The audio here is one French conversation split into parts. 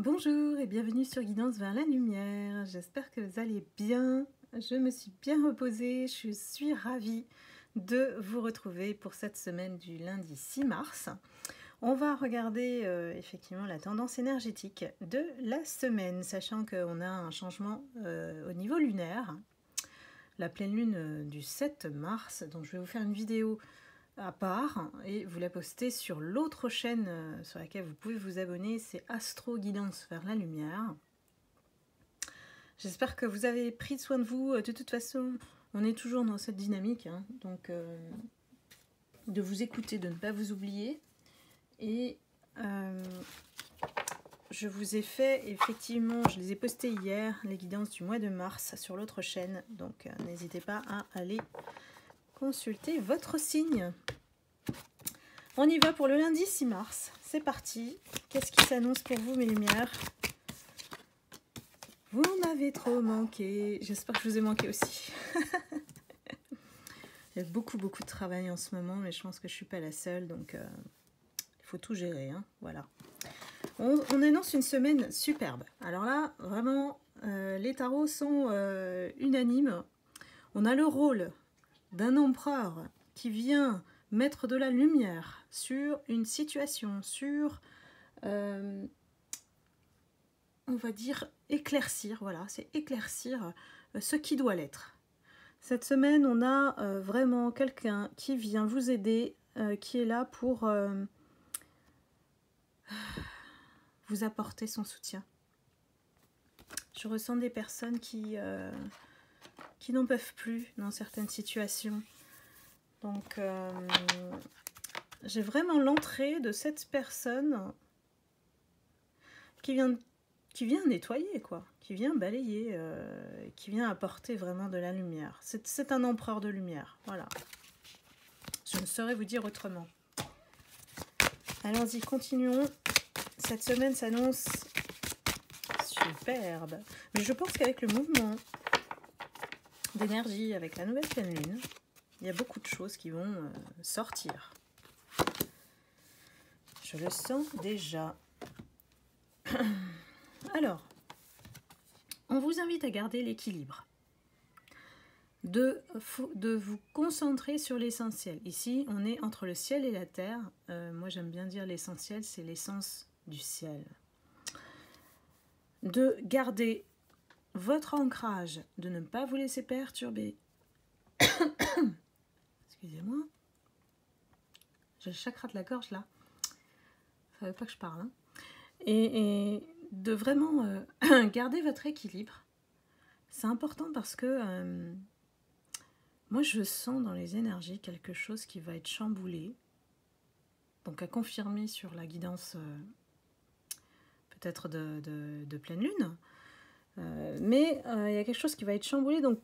Bonjour et bienvenue sur Guidance vers la lumière. J'espère que vous allez bien. Je me suis bien reposée. Je suis ravie de vous retrouver pour cette semaine du lundi 6 mars. On va regarder effectivement la tendance énergétique de la semaine, sachant qu'on a un changement au niveau lunaire. La pleine lune du 7 mars, donc je vais vous faire une vidéo à part et vous la postez sur l'autre chaîne sur laquelle vous pouvez vous abonner, c'est Astro Guidance vers la lumière. J'espère que vous avez pris soin de vous. De toute façon, on est toujours dans cette dynamique, hein, donc de vous écouter, de ne pas vous oublier. Et je vous ai fait, effectivement, je les ai postés hier, les guidances du mois de mars sur l'autre chaîne, donc n'hésitez pas à aller consulter votre signe. On y va pour le lundi 6 mars. C'est parti. Qu'est-ce qui s'annonce pour vous, mes lumières? Vous m'avez trop manqué. J'espère que je vous ai manqué aussi. Il y a beaucoup de travail en ce moment, mais je pense que je ne suis pas la seule, donc il faut tout gérer, hein, voilà. On annonce une semaine superbe. Alors là, vraiment, les tarots sont unanimes. On a le rôle d'un empereur qui vient mettre de la lumière sur une situation, sur, on va dire, éclaircir, voilà, c'est éclaircir ce qui doit l'être. Cette semaine, on a vraiment quelqu'un qui vient vous aider, qui est là pour vous apporter son soutien. Je ressens des personnes qui n'en peuvent plus dans certaines situations. Donc, j'ai vraiment l'entrée de cette personne qui vient nettoyer, quoi, qui vient balayer, qui vient apporter vraiment de la lumière. C'est un empereur de lumière, voilà. Je ne saurais vous dire autrement. Allons-y, continuons. Cette semaine s'annonce superbe. Mais je pense qu'avec le mouvement d'énergie, avec la nouvelle pleine lune, il y a beaucoup de choses qui vont sortir. Je le sens déjà. Alors, on vous invite à garder l'équilibre, de vous concentrer sur l'essentiel. Ici, on est entre le ciel et la terre. Moi, j'aime bien dire l'essentiel, c'est l'essence du ciel. De garder votre ancrage, de ne pas vous laisser perturber. Excusez-moi. J'ai le chakra de la gorge là. Ça ne veut pas que je parle. Hein. Et de vraiment garder votre équilibre. C'est important parce que moi je sens dans les énergies quelque chose qui va être chamboulé. Donc à confirmer sur la guidance peut-être de pleine lune. Mais il y a quelque chose qui va être chamboulé. Donc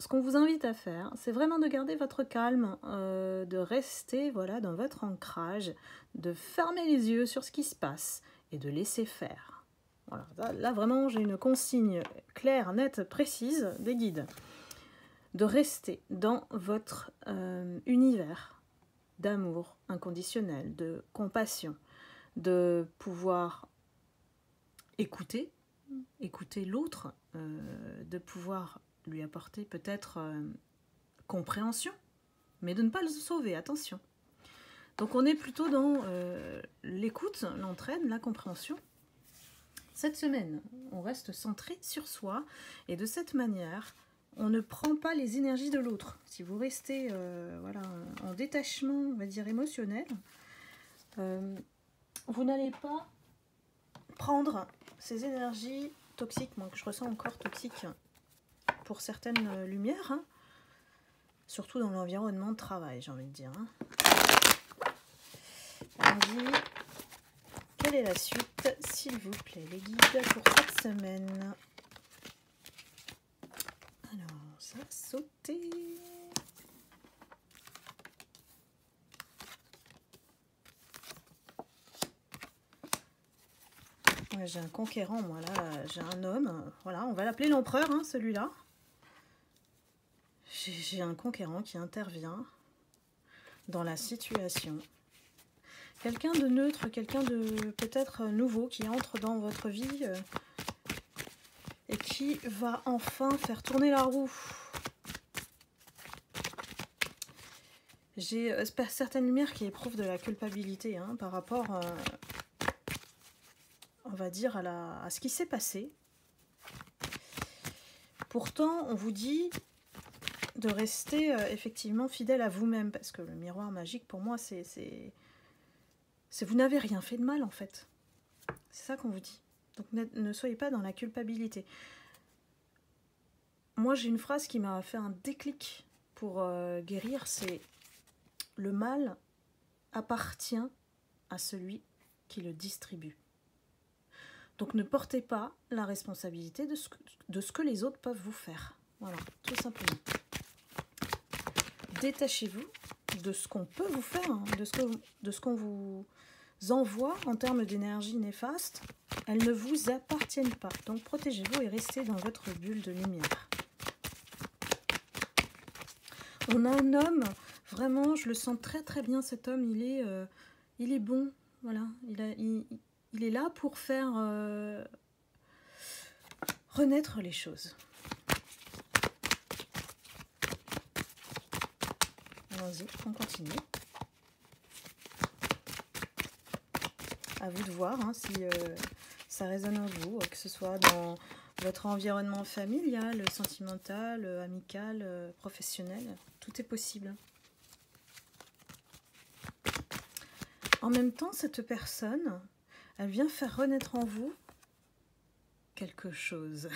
ce qu'on vous invite à faire, c'est vraiment de garder votre calme, de rester voilà, dans votre ancrage, de fermer les yeux sur ce qui se passe et de laisser faire. Voilà. Là, vraiment, j'ai une consigne claire, nette, précise des guides. De rester dans votre univers d'amour inconditionnel, de compassion, de pouvoir écouter l'autre, de pouvoir lui apporter peut-être compréhension, mais de ne pas le sauver, attention. Donc on est plutôt dans l'écoute, l'entraide, la compréhension. Cette semaine, on reste centré sur soi, et de cette manière, on ne prend pas les énergies de l'autre. Si vous restez voilà, en détachement, on va dire émotionnel, vous n'allez pas prendre ces énergies toxiques, moi que je ressens encore toxiques, pour certaines lumières, hein, surtout dans l'environnement de travail, j'ai envie de dire. Hein. Allons-y. Quelle est la suite, s'il vous plaît, les guides, pour cette semaine? Alors, ça a sauté. Ouais, j'ai un conquérant, moi, là, j'ai un homme. Voilà, on va l'appeler l'empereur, hein, celui-là. J'ai un conquérant qui intervient dans la situation, Quelqu'un de neutre, quelqu'un de peut-être nouveau qui entre dans votre vie et qui va enfin faire tourner la roue. J'ai certaines lumières qui éprouvent de la culpabilité hein, par rapport, on va dire, à ce qui s'est passé. Pourtant, on vous dit de rester effectivement fidèle à vous-même, parce que le miroir magique, pour moi, c'est vous n'avez rien fait de mal, en fait. C'est ça qu'on vous dit. Donc, ne soyez pas dans la culpabilité. Moi, j'ai une phrase qui m'a fait un déclic pour guérir, c'est « Le mal appartient à celui qui le distribue ». Donc, ne portez pas la responsabilité de ce que les autres peuvent vous faire. Voilà, tout simplement. Détachez-vous de ce qu'on peut vous faire, hein, de ce qu'on vous envoie en termes d'énergie néfaste. Elles ne vous appartiennent pas. Donc, protégez-vous et restez dans votre bulle de lumière. On a un homme, vraiment, je le sens très très bien, cet homme, il est bon, voilà, il est là pour faire renaître les choses. Allons-y, on continue. À vous de voir hein, si ça résonne en vous, que ce soit dans votre environnement familial, sentimental, amical, professionnel. Tout est possible. En même temps, cette personne, elle vient faire renaître en vous quelque chose.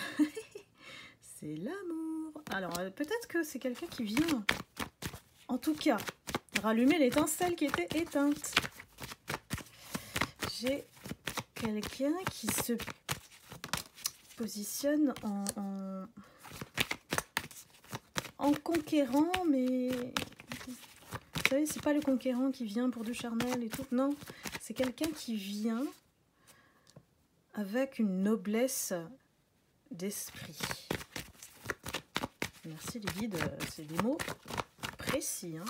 C'est l'amour. Alors, peut-être que c'est quelqu'un qui vient, en tout cas, rallumer l'étincelle qui était éteinte. J'ai quelqu'un qui se positionne en conquérant, mais vous savez, c'est pas le conquérant qui vient pour du charnel et tout, non, c'est quelqu'un qui vient avec une noblesse d'esprit. Merci les guides, c'est des mots précis. Hein.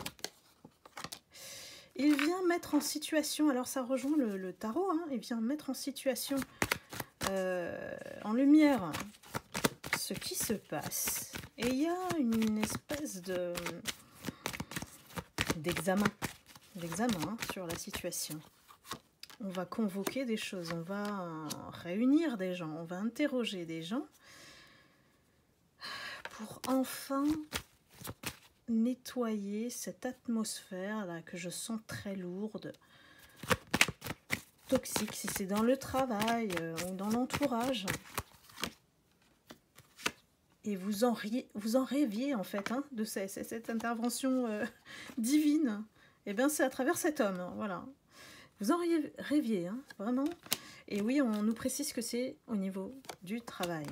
Il vient mettre en situation, alors ça rejoint le tarot, hein, il vient mettre en situation, en lumière, ce qui se passe. Et il y a une espèce d'examen hein, sur la situation. On va convoquer des choses, on va réunir des gens, on va interroger des gens pour enfin nettoyer cette atmosphère là que je sens très lourde, toxique, si c'est dans le travail ou dans l'entourage. Et vous en rêviez en fait hein, de cette intervention divine. Et bien c'est à travers cet homme, hein, voilà. Vous en rêviez, hein, vraiment. Et oui, on nous précise que c'est au niveau du travail.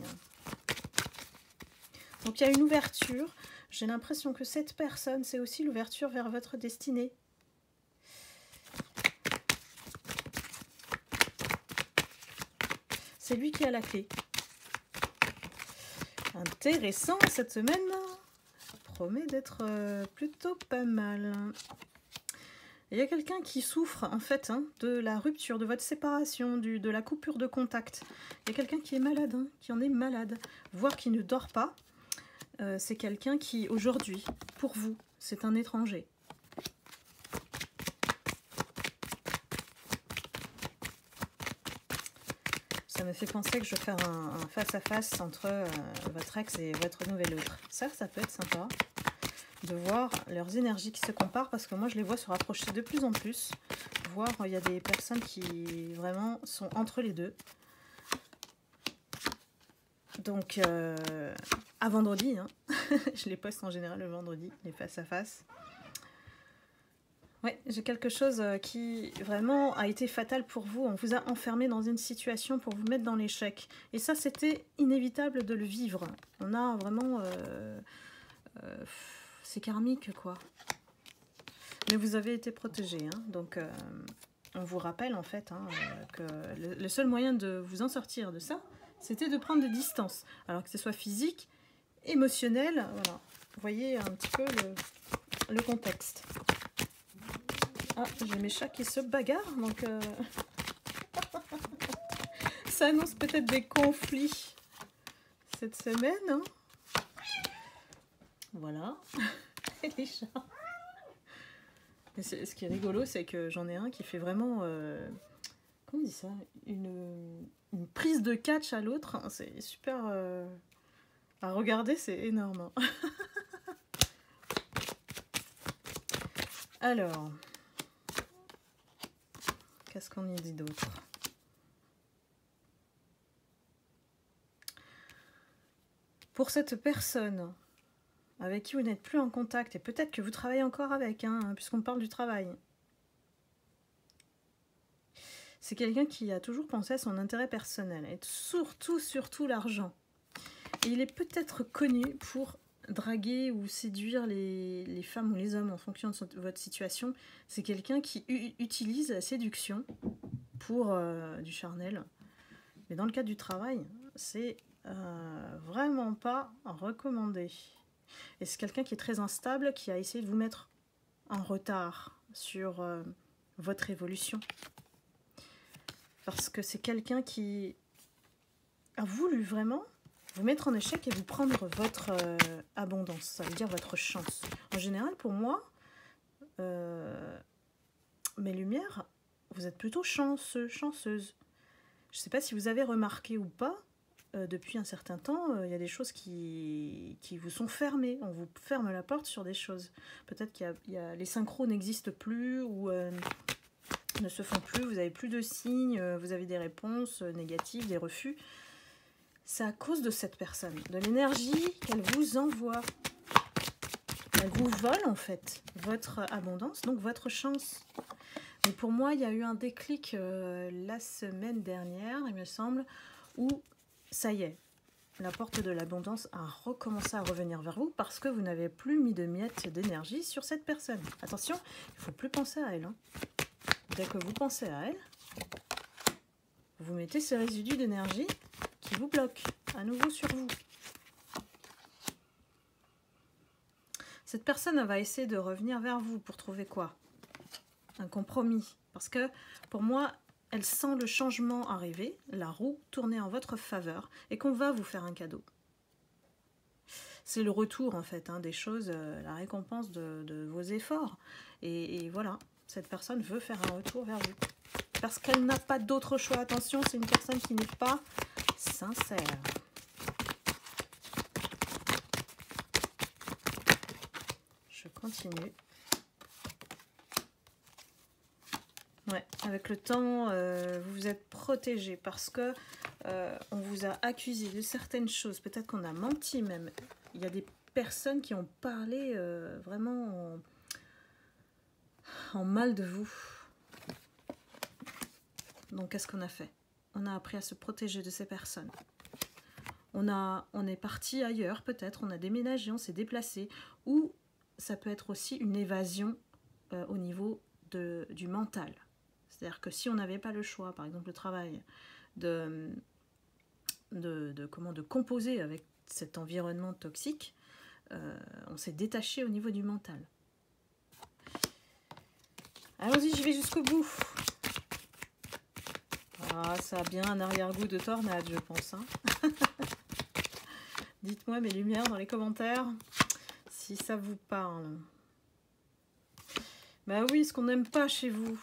Donc il y a une ouverture. J'ai l'impression que cette personne, c'est aussi l'ouverture vers votre destinée. C'est lui qui a la clé. Intéressant cette semaine. Promet d'être plutôt pas mal. Il y a quelqu'un qui souffre en fait hein, de la rupture, de votre séparation, de la coupure de contact. Il y a quelqu'un qui est malade, hein, qui en est malade, voire qui ne dort pas. C'est quelqu'un qui, aujourd'hui, pour vous, c'est un étranger. Ça me fait penser que je vais faire un face-à-face entre votre ex et votre nouvel autre. Ça peut être sympa de voir leurs énergies qui se comparent, parce que moi, je les vois se rapprocher de plus en plus. Voir, il y a des personnes qui, vraiment, sont entre les deux. Donc, à vendredi, hein. Je les poste en général le vendredi, les face-à-face. Ouais, j'ai quelque chose qui vraiment a été fatal pour vous. On vous a enfermé dans une situation pour vous mettre dans l'échec. Et ça, c'était inévitable de le vivre. On a vraiment... c'est karmique, quoi. Mais vous avez été protégé, hein. Donc, on vous rappelle, en fait, hein, que le seul moyen de vous en sortir de ça, c'était de prendre des distances. Alors que ce soit physique, émotionnel, voilà. Vous voyez un petit peu le contexte. Ah, j'ai mes chats qui se bagarrent, donc ça annonce peut-être des conflits cette semaine. Hein. Voilà, les chats. Et ce qui est rigolo, c'est que j'en ai un qui fait vraiment, comment on dit ça, une prise de catch à l'autre. C'est super à regarder, c'est énorme. Alors, qu'est-ce qu'on y dit d'autre? Pour cette personne avec qui vous n'êtes plus en contact, et peut-être que vous travaillez encore avec, hein, puisqu'on parle du travail, c'est quelqu'un qui a toujours pensé à son intérêt personnel, et surtout l'argent. Et il est peut-être connu pour draguer ou séduire les femmes ou les hommes en fonction de votre situation. C'est quelqu'un qui utilise la séduction pour du charnel. Mais dans le cadre du travail, c'est vraiment pas recommandé. Et c'est quelqu'un qui est très instable, qui a essayé de vous mettre en retard sur votre évolution. Parce que c'est quelqu'un qui a voulu vraiment vous mettre en échec et vous prendre votre abondance, ça veut dire votre chance. En général, pour moi, mes lumières, vous êtes plutôt chanceux, chanceuse. Je ne sais pas si vous avez remarqué ou pas, depuis un certain temps, il y a des choses qui vous sont fermées. On vous ferme la porte sur des choses. Peut-être qu'il y a les synchros n'existent plus ou ne se font plus, vous n'avez plus de signes, vous avez des réponses négatives, des refus. C'est à cause de cette personne, de l'énergie qu'elle vous envoie. Elle vous vole en fait votre abondance, donc votre chance. Mais pour moi, il y a eu un déclic la semaine dernière, il me semble, où ça y est, la porte de l'abondance a recommencé à revenir vers vous parce que vous n'avez plus mis de miettes d'énergie sur cette personne. Attention, il ne faut plus penser à elle. Hein. Dès que vous pensez à elle, vous mettez ces résidus d'énergie qui vous bloquent à nouveau sur vous. Cette personne va essayer de revenir vers vous pour trouver quoi? Un compromis. Parce que pour moi, elle sent le changement arriver, la roue tourner en votre faveur et qu'on va vous faire un cadeau. C'est le retour en fait des choses, la récompense de vos efforts. Et voilà, cette personne veut faire un retour vers vous. Parce qu'elle n'a pas d'autre choix. Attention, c'est une personne qui n'est pas sincère. Je continue. Ouais, avec le temps, vous vous êtes protégé parce que on vous a accusé de certaines choses. Peut-être qu'on a menti même. Il y a des personnes qui ont parlé vraiment en mal de vous. Donc, qu'est-ce qu'on a fait? On a appris à se protéger de ces personnes. On est parti ailleurs, peut-être. On a déménagé, on s'est déplacé. Ou ça peut être aussi une évasion au niveau du mental. C'est-à-dire que si on n'avait pas le choix, par exemple le travail, de composer avec cet environnement toxique, on s'est détaché au niveau du mental. Allons-y, je vais jusqu'au bout. Ah, ça a bien un arrière-goût de tornade, je pense. Hein. Dites-moi mes lumières dans les commentaires si ça vous parle. Bah oui, ce qu'on n'aime pas chez vous,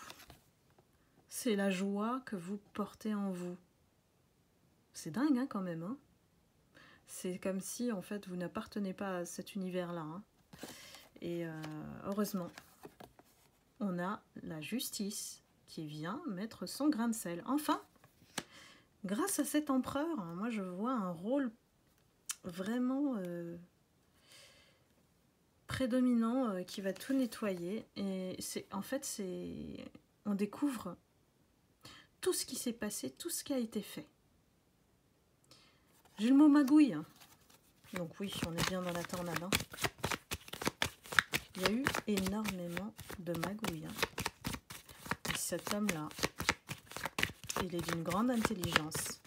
c'est la joie que vous portez en vous. C'est dingue quand même. Hein. C'est comme si en fait vous n'appartenez pas à cet univers-là. Hein. Et heureusement, on a la justice qui vient mettre son grain de sel. Enfin, grâce à cet empereur, moi je vois un rôle vraiment prédominant qui va tout nettoyer. Et on découvre tout ce qui s'est passé, tout ce qui a été fait. J'ai le mot magouille. Donc oui, on est bien dans la tornade. Hein. Il y a eu énormément de magouilles. Et cet homme-là, il est d'une grande intelligence.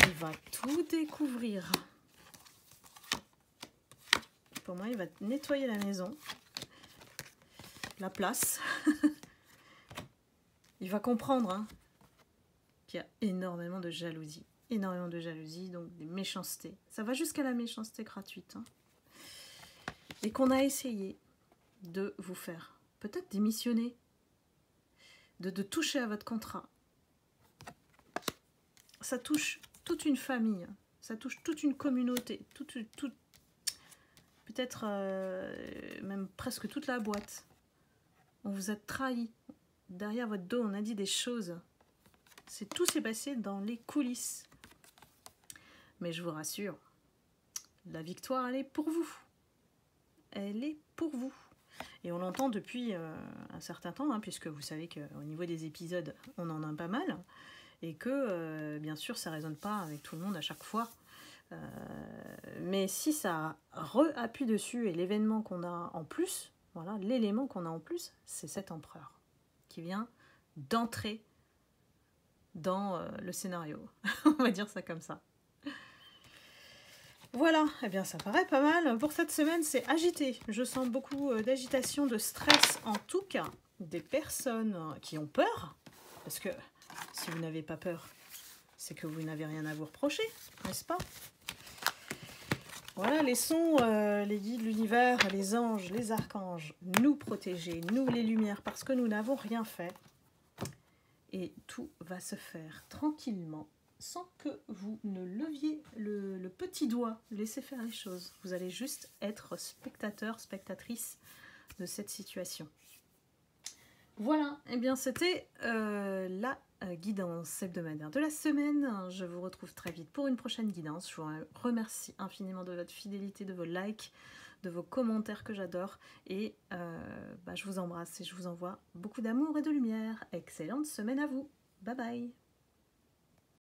Il va tout découvrir. Pour moi, il va nettoyer la maison, la place. il va comprendre hein, qu'il y a énormément de jalousie. Énormément de jalousie, donc des méchancetés. Ça va jusqu'à la méchanceté gratuite. Hein. Et qu'on a essayé de vous faire peut-être démissionner, de toucher à votre contrat. Ça touche toute une famille, ça touche toute une communauté, peut-être même presque toute la boîte. On vous a trahi. Derrière votre dos, on a dit des choses. Tout s'est passé dans les coulisses. Mais je vous rassure, la victoire, elle est pour vous. Elle est pour vous. Et on l'entend depuis un certain temps, hein, puisque vous savez qu'au niveau des épisodes, on en a pas mal, et que, bien sûr, ça ne résonne pas avec tout le monde à chaque fois. Mais si ça appuie dessus, et l'événement qu'on a en plus, voilà, l'élément qu'on a en plus, c'est cet empereur qui vient d'entrer dans le scénario. On va dire ça comme ça. Voilà, eh bien ça paraît pas mal. Pour cette semaine, c'est agité. Je sens beaucoup d'agitation, de stress en tout cas. Des personnes qui ont peur. Parce que si vous n'avez pas peur, c'est que vous n'avez rien à vous reprocher, n'est-ce pas? Voilà, laissons les guides, l'univers, les anges, les archanges nous protéger, nous les lumières, parce que nous n'avons rien fait. Et tout va se faire tranquillement, sans que vous ne leviez le petit doigt. Laissez faire les choses. Vous allez juste être spectateur, spectatrice de cette situation. Voilà, et bien c'était la guidance hebdomadaire de la semaine. Je vous retrouve très vite pour une prochaine guidance. Je vous remercie infiniment de votre fidélité, de vos likes, de vos commentaires que j'adore. Et je vous embrasse et je vous envoie beaucoup d'amour et de lumière. Excellente semaine à vous. Bye bye.